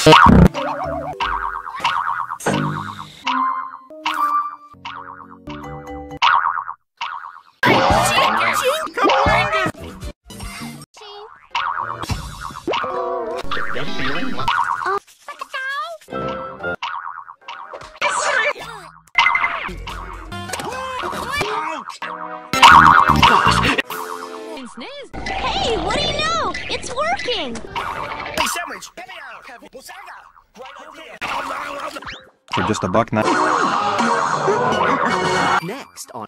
Hey, what do you know? It's working! For just $1 now. Next on